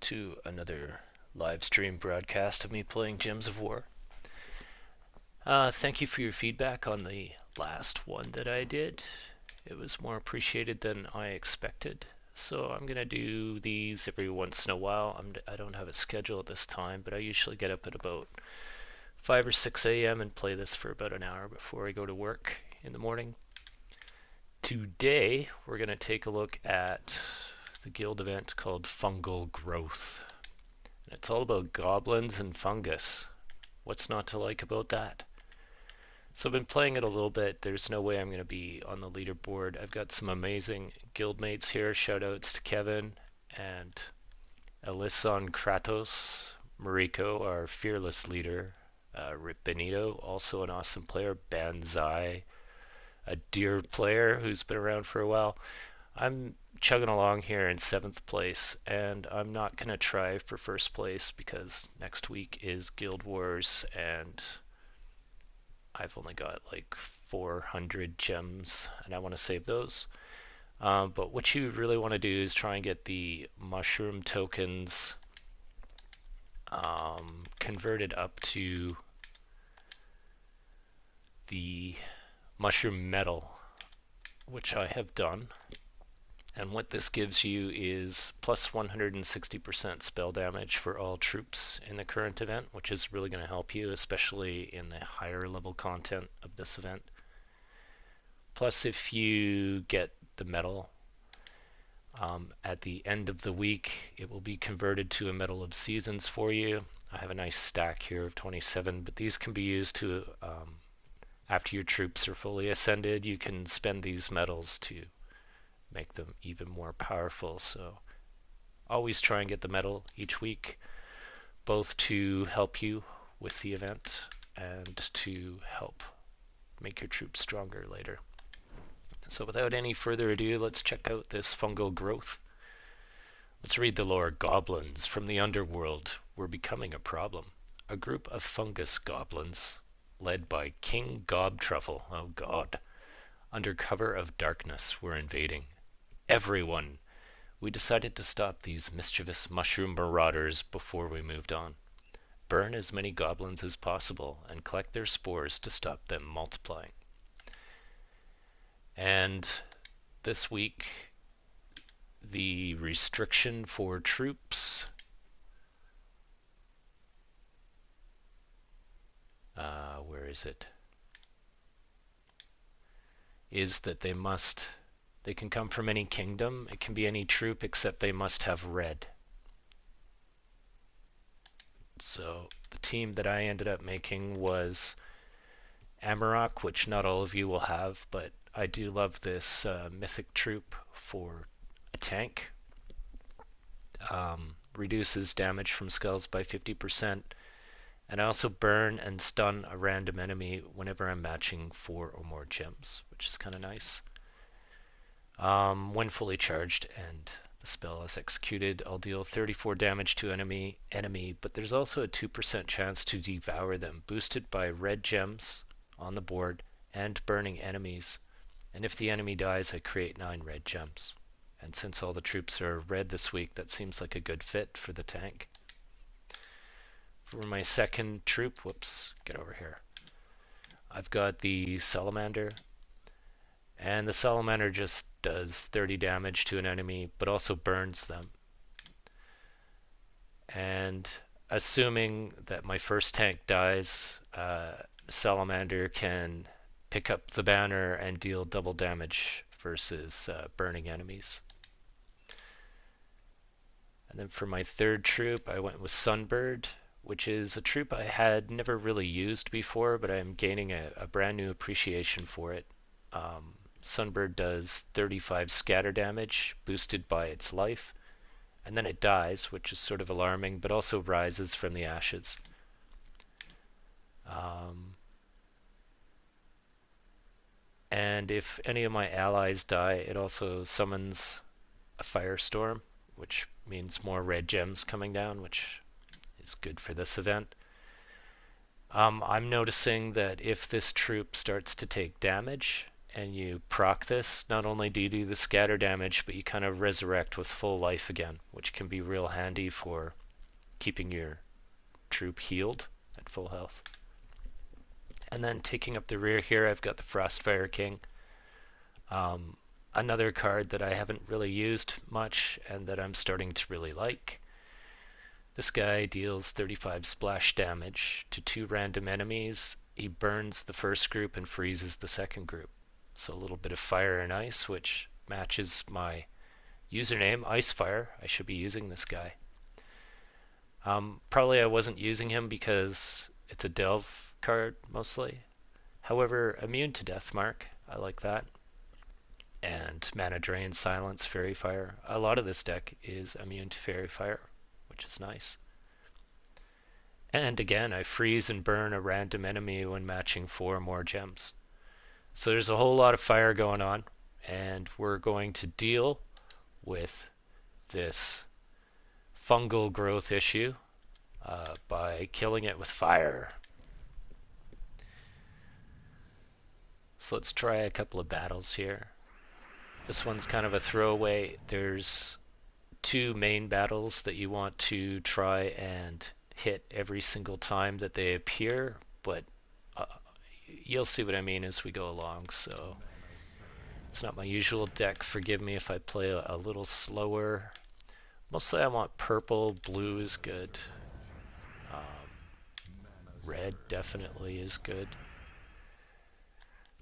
to another live stream broadcast of me playing Gems of War. Thank you for your feedback on the last one that I did. It was more appreciated than I expected. So I'm going to do these every once in a while. I don't have a schedule at this time, but I usually get up at about 5 or 6 a.m. and play this for about an hour before I go to work in the morning. Today, we're going to take a look at the guild event called Fungal Growth. And it's all about goblins and fungus. What's not to like about that? So I've been playing it a little bit. There's no way I'm going to be on the leaderboard. I've got some amazing guildmates here. Shoutouts to Kevin and Alyson Kratos, Mariko, our fearless leader, Rip Benito, also an awesome player, Banzai, a dear player who's been around for a while. I'm chugging along here in 7th place, and I'm not going to try for 1st place because next week is Guild Wars, and I've only got like 400 gems, and I want to save those. But what you really want to do is try and get the mushroom tokens converted up to the mushroom metal, which I have done. And what this gives you is plus 160% spell damage for all troops in the current event, which is really going to help you, especially in the higher level content of this event. Plus, if you get the medal at the end of the week, it will be converted to a Medal of Seasons for you. I have a nice stack here of 27, but these can be used to, after your troops are fully ascended, you can spend these medals to make them even more powerful. So always try and get the medal each week, both to help you with the event and to help make your troops stronger later. So without any further ado, let's check out this fungal growth. Let's read the lore. Goblins from the underworld were becoming a problem. A group of fungus goblins led by King Gobtruffle, oh god, under cover of darkness were invading. Everyone! We decided to stop these mischievous mushroom marauders before we moved on. Burn as many goblins as possible and collect their spores to stop them multiplying. And this week, the restriction for troops where is it? Is that they can come from any kingdom. It can be any troop except they must have red. So the team that I ended up making was Amarok, which not all of you will have, but I do love this mythic troop for a tank. Reduces damage from skulls by 50%. And I also burn and stun a random enemy whenever I'm matching 4 or more gems, which is kind of nice. When fully charged and the spell is executed, I'll deal 34 damage to enemy, but there's also a 2% chance to devour them, boosted by red gems on the board and burning enemies. And if the enemy dies, I create 9 red gems. And since all the troops are red this week, that seems like a good fit for the tank. For my second troop, whoops, get over here. I've got the Salamander, and the Salamander just does 30 damage to an enemy, but also burns them. And assuming that my first tank dies, Salamander can pick up the banner and deal double damage versus burning enemies. And then for my third troop, I went with Sunbird, which is a troop I had never really used before, but I'm gaining a brand new appreciation for it. Sunbird does 35 scatter damage, boosted by its life, and then it dies, which is sort of alarming, but also rises from the ashes. And if any of my allies die, it also summons a firestorm, which means more red gems coming down, which is good for this event. I'm noticing that if this troop starts to take damage, and you proc this, not only do you do the scatter damage, but you kind of resurrect with full life again, which can be real handy for keeping your troop healed at full health. And then taking up the rear here, I've got the Frostfire King. Another card that I haven't really used much and that I'm starting to really like. This guy deals 35 splash damage to 2 random enemies. He burns the first group and freezes the second group. So a little bit of fire and ice, which matches my username, IcePhire. I should be using this guy. Probably I wasn't using him because it's a delve card mostly. However, immune to Deathmark, I like that. And Mana Drain, Silence, Fairy Fire. A lot of this deck is immune to Fairy Fire, which is nice. And again, I freeze and burn a random enemy when matching 4 or more gems. So there's a whole lot of fire going on, and we're going to deal with this fungal growth issue by killing it with fire. So let's try a couple of battles here. This one's kind of a throwaway. There's 2 main battles that you want to try and hit every single time that they appear, but you'll see what I mean as we go along. So it's not my usual deck. Forgive me if I play a little slower. Mostly I want purple, blue is good. Red definitely is good.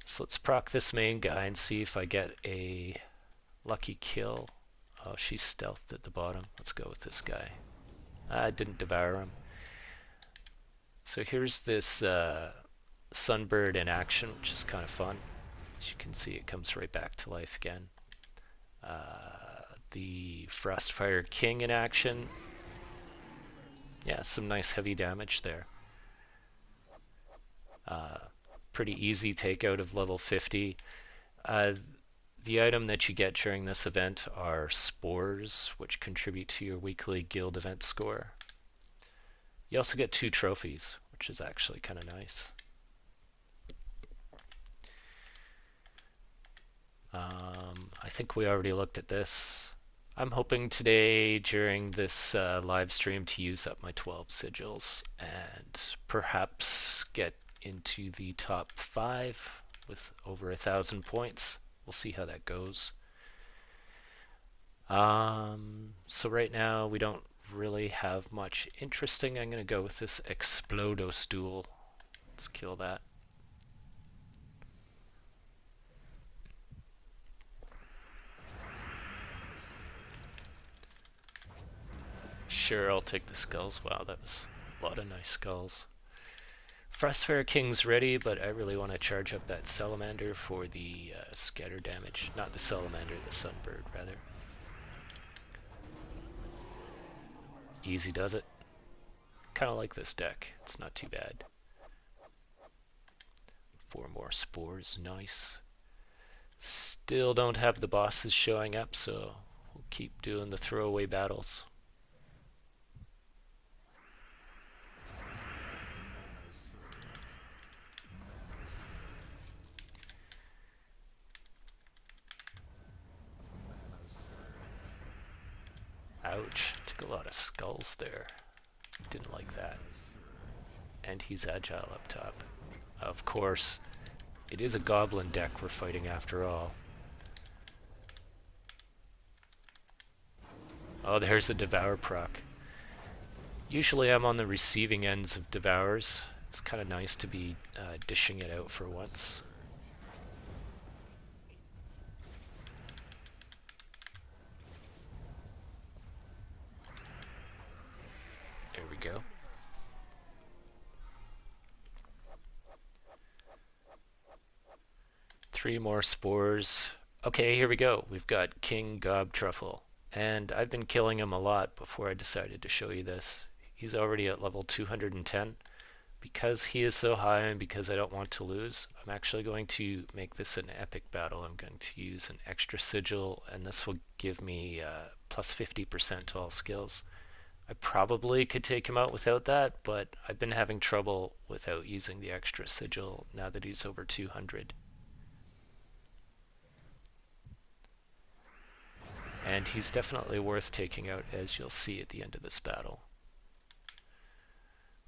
So let's proc this main guy and see if I get a lucky kill. Oh, she's stealthed at the bottom. Let's go with this guy. I didn't devour him. So here's this Sunbird in action, which is kind of fun. As you can see, it comes right back to life again. The Frostfire King in action. Yeah, some nice heavy damage there. Pretty easy takeout of level 50. The item that you get during this event are spores, which contribute to your weekly guild event score. You also get 2 trophies, which is actually kind of nice. I think we already looked at this. I'm hoping today during this live stream to use up my 12 sigils and perhaps get into the top 5 with over 1,000 points. We'll see how that goes. So right now we don't really have much interesting. I'm going to go with this Explodo Stool. Let's kill that. Sure, I'll take the skulls. Wow, that was a lot of nice skulls. Frostfire King's ready, but I really want to charge up that Salamander for the scatter damage. Not the Salamander, the Sunbird, rather. Easy does it. Kind of like this deck. It's not too bad. 4 more spores, nice. Still don't have the bosses showing up, so we'll keep doing the throwaway battles. Ouch, took a lot of skulls there. Didn't like that. And he's agile up top. Of course, it is a goblin deck we're fighting after all. Oh, there's a Devour proc. Usually I'm on the receiving ends of Devours. It's kind of nice to be dishing it out for once. There we go. Three more spores. Okay, here we go. We've got King Gob Truffle. And I've been killing him a lot before I decided to show you this. He's already at level 210. Because he is so high and because I don't want to lose, I'm actually going to make this an epic battle. I'm going to use an extra sigil, and this will give me plus 50% to all skills. I probably could take him out without that, but I've been having trouble without using the extra sigil now that he's over 200. And he's definitely worth taking out, as you'll see at the end of this battle.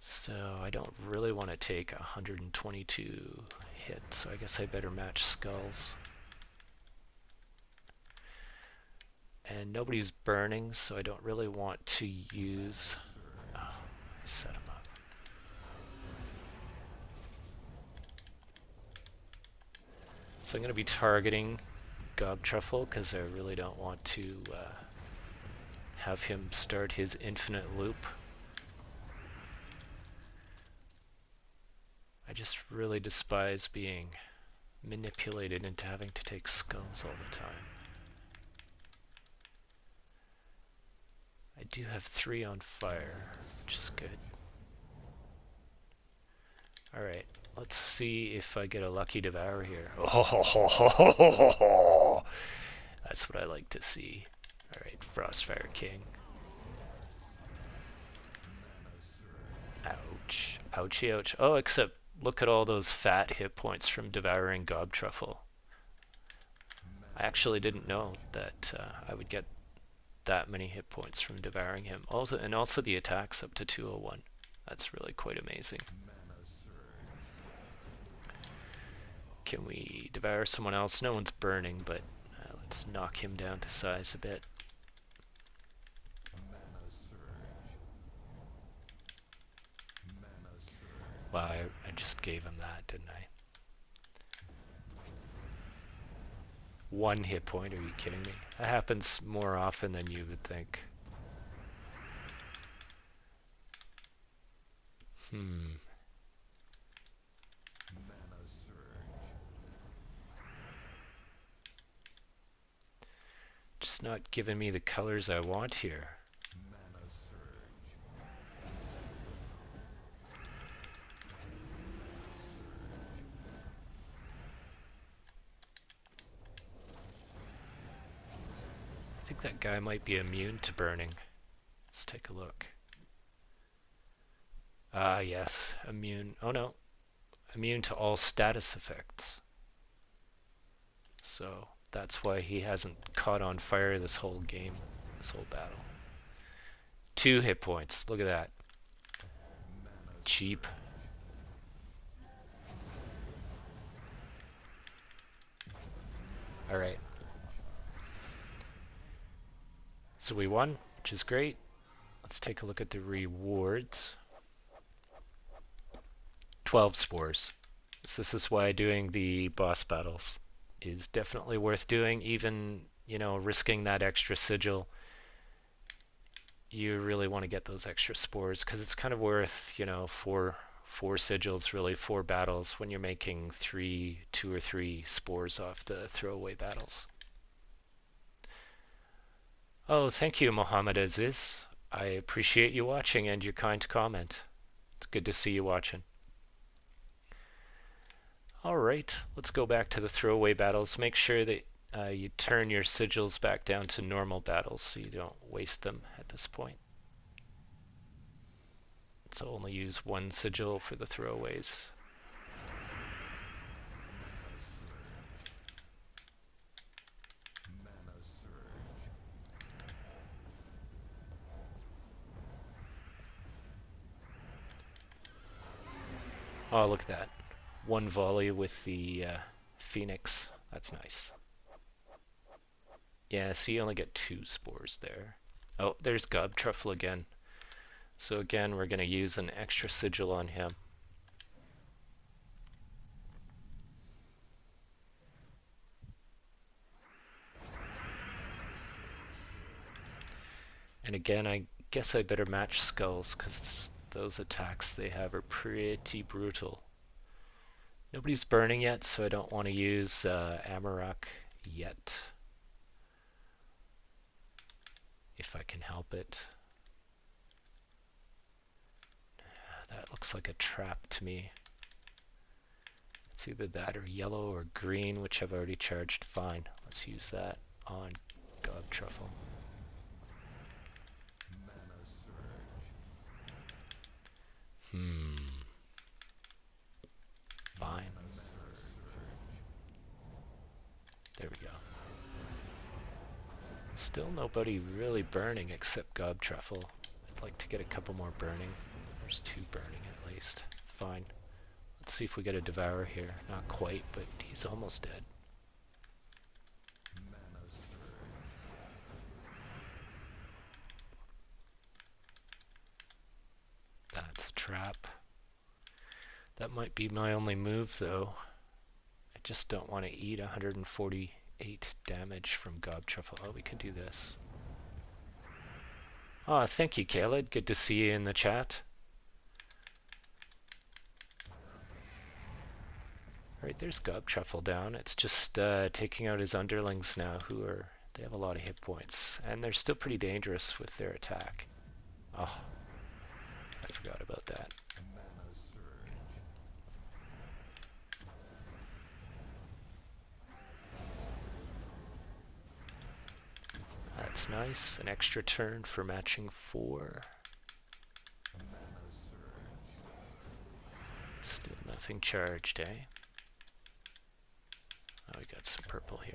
So I don't really want to take 122 hits, so I guess I better match skulls. And nobody's burning, so I don't really want to use... Oh, I set him up. So I'm going to be targeting Gob Truffle, because I really don't want to have him start his infinite loop. I just really despise being manipulated into having to take skulls all the time. I do have 3 on fire, which is good. Alright, let's see if I get a lucky devour here. Oh, that's what I like to see. Alright, Frostfire King. Ouch. Ouchie ouch. Oh, except look at all those fat hit points from devouring Gob Truffle. I actually didn't know that I would get that many hit points from devouring him. Also the attacks up to 201. That's really quite amazing. Can we devour someone else? No one's burning, but let's knock him down to size a bit. Wow, I just gave him that, didn't I? 1 hit point, are you kidding me? That happens more often than you would think. Just not giving me the colors I want here. I think that guy might be immune to burning. Let's take a look. Ah, yes, immune. Oh no, immune to all status effects. So that's why he hasn't caught on fire this whole game, this whole battle. 2 hit points, look at that. Cheap. Alright. So we won, which is great. Let's take a look at the rewards. 12 spores. So this is why doing the boss battles is definitely worth doing, even, you know, risking that extra sigil. You really want to get those extra spores, because it's kind of worth, you know, four sigils, really 4 battles, when you're making 2 or 3 spores off the throwaway battles. Oh, thank you, Mohammed Aziz. I appreciate you watching and your kind comment. It's good to see you watching. Alright, let's go back to the throwaway battles. Make sure that you turn your sigils back down to normal battles so you don't waste them at this point. So only use 1 sigil for the throwaways. Oh, look at that. 1 volley with the Phoenix. That's nice. Yeah, so you only get 2 spores there. Oh, there's Gob Truffle again. So again, we're going to use an extra sigil on him. And again, I guess I better match skulls, because those attacks they have are pretty brutal. Nobody's burning yet, so I don't want to use Amarok yet. If I can help it. That looks like a trap to me. It's either that or yellow or green, which I've already charged. Fine, let's use that on Gob Truffle. Fine. There we go. Still nobody really burning except Gob Truffle. I'd like to get a couple more burning. There's 2 burning at least. Fine. Let's see if we get a Devour here. Not quite, but he's almost dead. That's a trap. That might be my only move though. I just don't want to eat 148 damage from Gob Truffle. Oh, we can do this. Oh, thank you, Khaled. Good to see you in the chat. Right, there's Gob Truffle down. It's just taking out his underlings now, they have a lot of hit points, and they're still pretty dangerous with their attack. Oh, I forgot about that. That's nice. An extra turn for matching 4. Still nothing charged, eh? Oh, we got some purple here.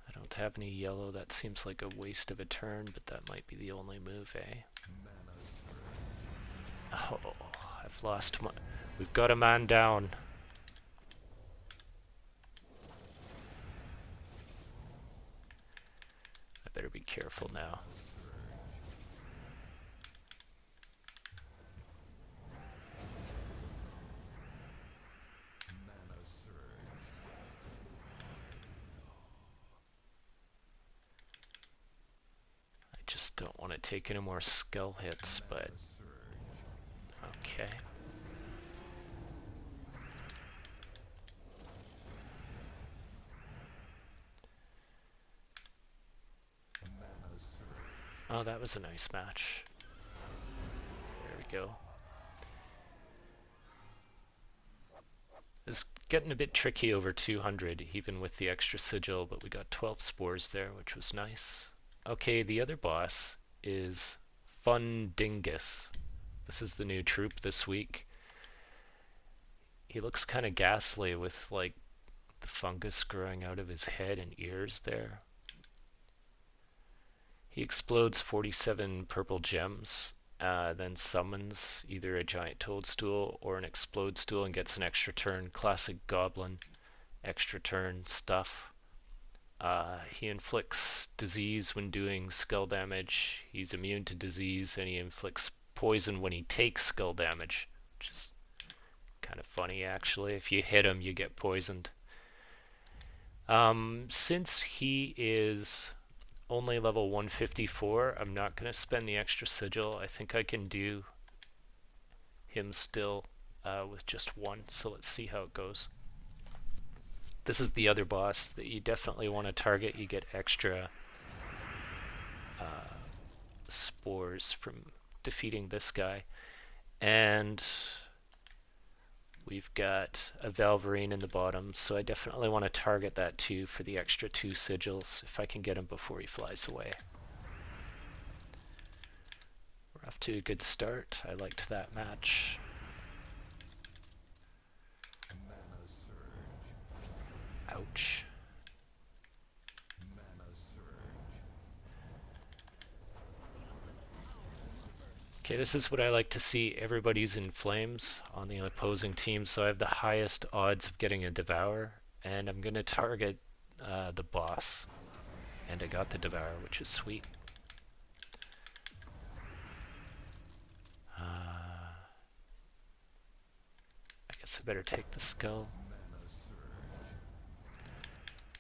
I don't have any yellow. That seems like a waste of a turn, but that might be the only move, eh? Oh, I've lost my... We've got a man down. I better be careful now. I just don't want to take any more skull hits, but... Okay. Oh, that was a nice match. There we go. It's getting a bit tricky over 200, even with the extra sigil, but we got 12 spores there, which was nice. Okay, the other boss is Fundingus. This is the new troop this week. He looks kind of ghastly with, like, the fungus growing out of his head and ears there. He explodes 47 purple gems, then summons either a giant toadstool or an explode stool and gets an extra turn. Classic goblin extra turn stuff. He inflicts disease when doing skull damage. He's immune to disease, and he inflicts poison when he takes skull damage, which is kind of funny actually. If you hit him, you get poisoned. Since he is only level 154, I'm not going to spend the extra sigil. I think I can do him still with just 1, so let's see how it goes. This is the other boss that you definitely want to target. You get extra spores from defeating this guy. And we've got a Valverine in the bottom, so I definitely want to target that too for the extra 2 sigils if I can get him before he flies away. We're off to a good start. I liked that match. Ouch. Okay, this is what I like to see. Everybody's in flames on the opposing team, so I have the highest odds of getting a Devour, and I'm going to target the boss. And I got the Devour, which is sweet. I guess I better take the skull.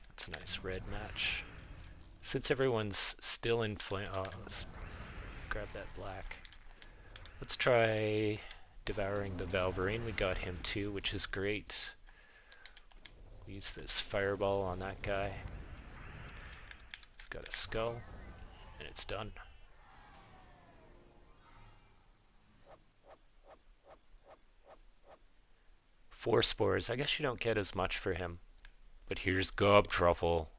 That's a nice red match. Since everyone's still in flame... Oh, let's grab that black. Let's try devouring the Valverine. We got him too, which is great. Use this fireball on that guy. We've got a skull, and it's done. Four spores. I guess you don't get as much for him. But here's Gob Truffle.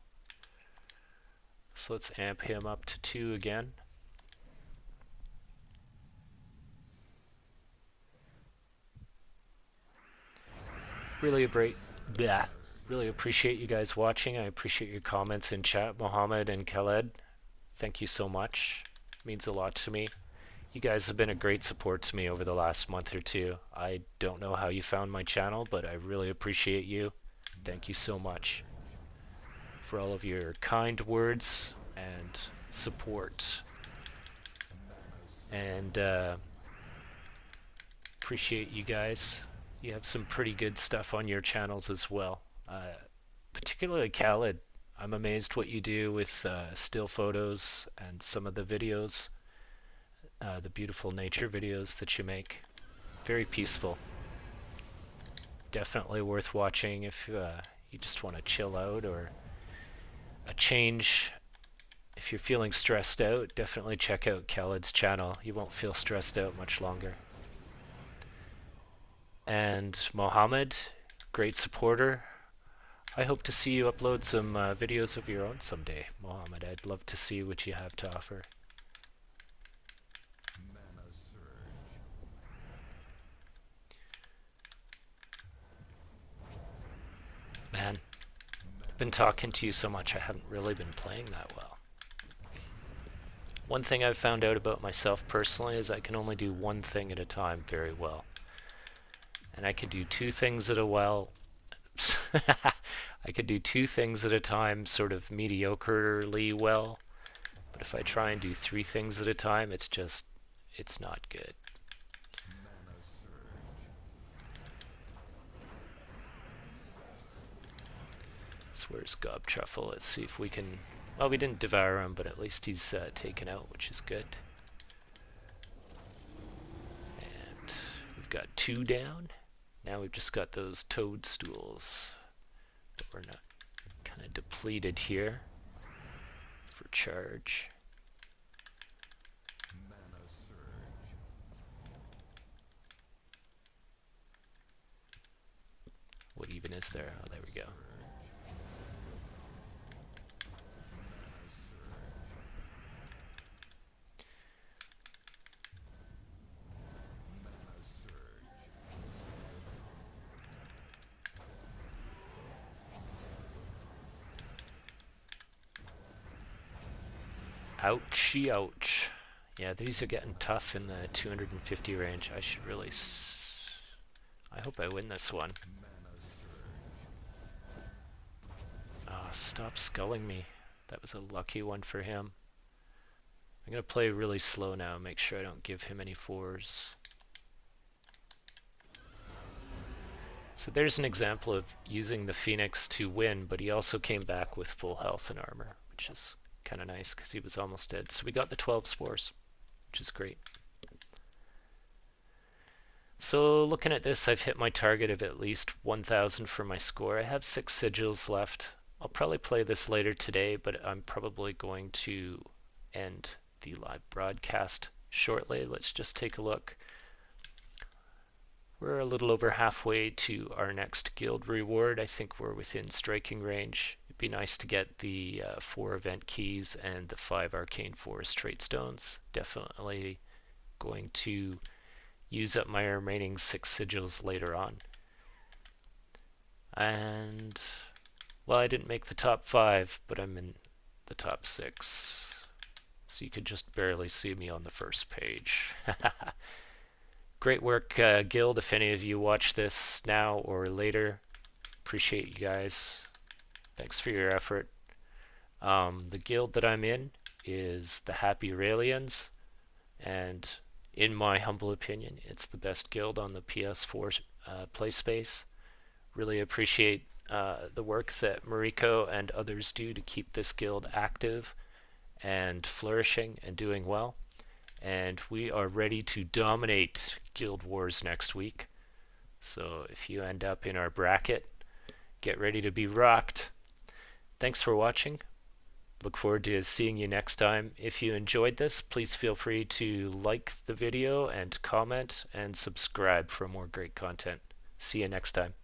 So let's amp him up to 2 again. really yeah, really appreciate you guys watching. I appreciate your comments in chat, Mohammed and Khaled. Thank you so much. It means a lot to me. You guys have been a great support to me over the last month or two. I don't know how you found my channel, but I really appreciate you. Thank you so much for all of your kind words and support. And appreciate you guys. You have some pretty good stuff on your channels as well. Particularly Khaled. I'm amazed what you do with still photos and some of the videos, the beautiful nature videos that you make. Very peaceful. Definitely worth watching if you just want to chill out or a change. If you're feeling stressed out, definitely check out Khaled's channel. You won't feel stressed out much longer. And Mohammed, great supporter. I hope to see you upload some videos of your own someday, Mohammed. I'd love to see what you have to offer. Man, I've been talking to you so much, I haven't really been playing that well. One thing I've found out about myself personally is I can only do one thing at a time very well. And I can do two things at a while. I could do two things at a time sort of mediocrely well. But if I try and do three things at a time, it's not good. So where's Gob Truffle? Let's see if we can... Well, we didn't devour him, but at least he's taken out, which is good. And we've got two down. Now we've just got those toadstools. But we're not kind of depleted here for charge. What even is there? Oh, there we go. Ouchie ouch. Yeah, these are getting tough in the 250 range. I should really... I hope I win this one. Oh, stop sculling me. That was a lucky one for him. I'm going to play really slow now, make sure I don't give him any fours. So there's an example of using the Phoenix to win, but he also came back with full health and armor, which is kind of nice because he was almost dead. So we got the 12 spores, which is great. So looking at this, I've hit my target of at least 1,000 for my score. I have 6 sigils left. I'll probably play this later today, but I'm probably going to end the live broadcast shortly. Let's just take a look. We're a little over halfway to our next guild reward. I think we're within striking range. It'd be nice to get the 4 event keys and the 5 arcane forest trait stones. Definitely going to use up my remaining 6 sigils later on. And, well, I didn't make the top 5, but I'm in the top 6. So you could just barely see me on the first page. Great work, Guild. If any of you watch this now or later, appreciate you guys. Thanks for your effort. The guild that I'm in is the Happy Raelians, and in my humble opinion, it's the best guild on the PS4 play space. Really appreciate the work that Mariko and others do to keep this guild active and flourishing and doing well. And we are ready to dominate Guild Wars next week. So if you end up in our bracket, get ready to be rocked. Thanks for watching. Look forward to seeing you next time. If you enjoyed this, please feel free to like the video and comment and subscribe for more great content. See you next time.